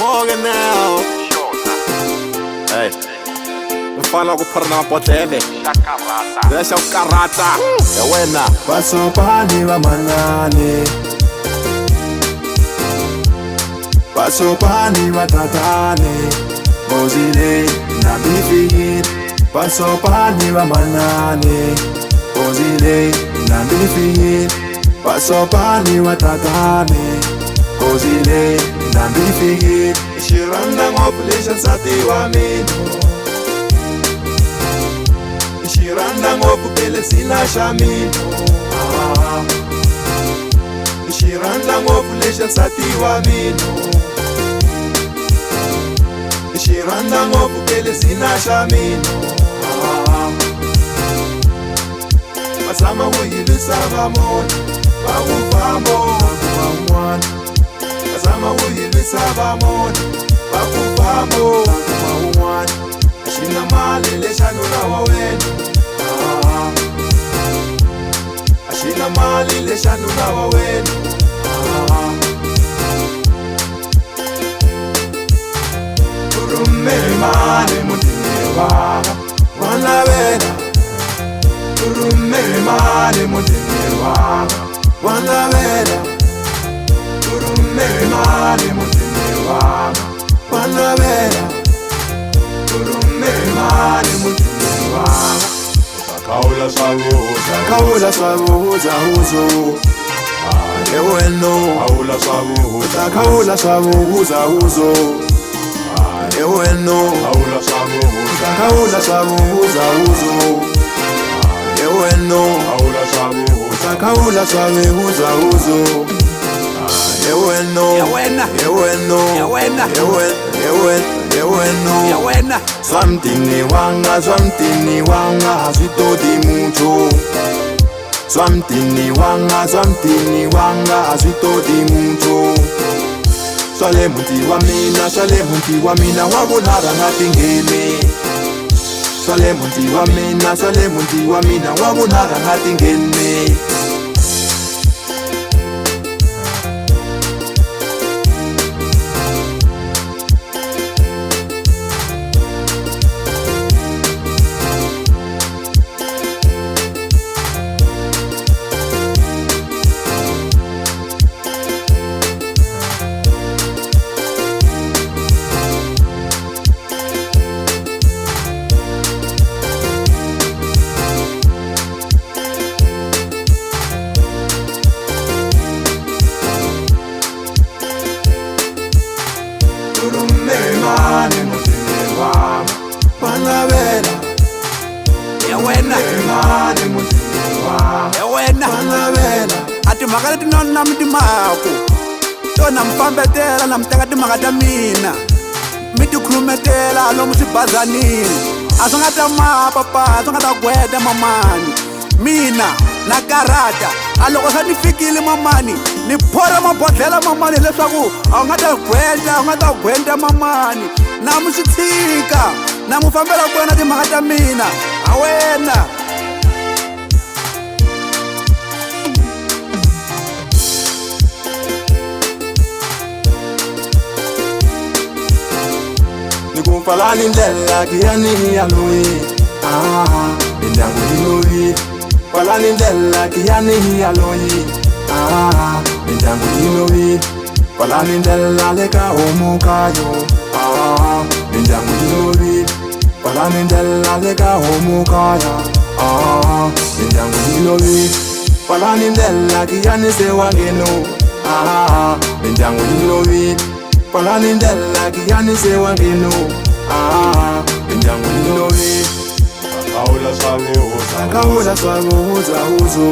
Morgan now. Hey, mfana kuphara na mabodlele lesha ukarata ya wena Basopani wa manane, basopani wa tatane, bozile na bifigit. Basopani wa manane, bozile na bifigit. Basopani wa tatane, bozile na bifigit. Shiranda ngopulesha sati wa mino, Shiranda ngopupele sina shamino. Shiranda ngopulesha sati wa mino, Shiranda ngopupele sina shamino. Masama wuyilisa vamona, bakufamo bakumawumwana. Masama wuyilisa vamona, bakufamo bakumawumwana. Ashina mali leshanula wawena, ashina mali leshanula wawena. Urumele mali mutini wanga wanawena, urumele mali mutini wanga wanawena, urumele mali mutini wanga wanawena, urumele mali mutini wanga. Kaula swabuza Kaula swabuza uzo eweno, Kaula swabuza kaula swabuza uzo eweno, Kaula swabuza kaula swabuza uzo eweno, Kaula swabuza kaula swabuza uzo eweno, Yawena. eweno, Yawena. eweno. Yawena. Swamtini wanga azwitodi mucho. Swamtini wanga azwitodi mucho. Swale munti wa mina wabonara ngatingene. Swale munti wa mina wabonara ngatingene. Yawena. Yawena. Ati mhaka leti na mitimaku tona mfambetela na mteka timhaka ta mina, mi tikhulumetela lomu swibazanini. A swi nga ta mapapa, a swi nga ta gweta mamani. Mina na karata a loko se ni fikile mamani, ni phora mabodhlela mamani leswaku a wu nga ta gwenta mamani. Na mi swi tshika, na mu fambela kwena timhaka ta mina. A wena Nikumfalani ndlela kiyani yaloye, indyangu yiloyi. Falani ndlela kiyani yaloye, indyangu yiloyi. Falani ndlela leka homukayo, indyangu yiloyi. Falani ndlela leka homukaya, indyangu yiloyi. Falani ndlela kiyani sewangeno, indyangu yiloyi. Falani ndlela kiyani sewangeno, indyangu yiloyi. Kaula swabuza Kaula swabuza uzo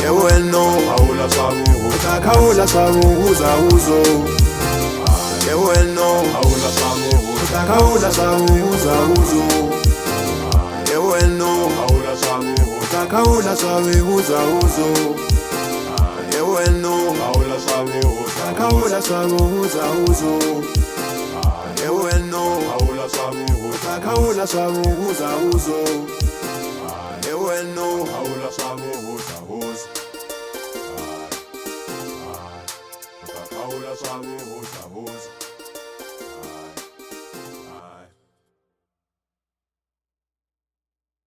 eweno, Kaula swabuza kaula swabuza uzo eweno, Kaula swabuza kaula swabuza uzo eweno, Kaula swabuza kaula swabuza uzo eweno, Kaula swabuza kaula swabuza uzo eweno, Kaula swabuza kaula swabuza uzo eweno. Kaula swabuza ula swa n'wi huzahuza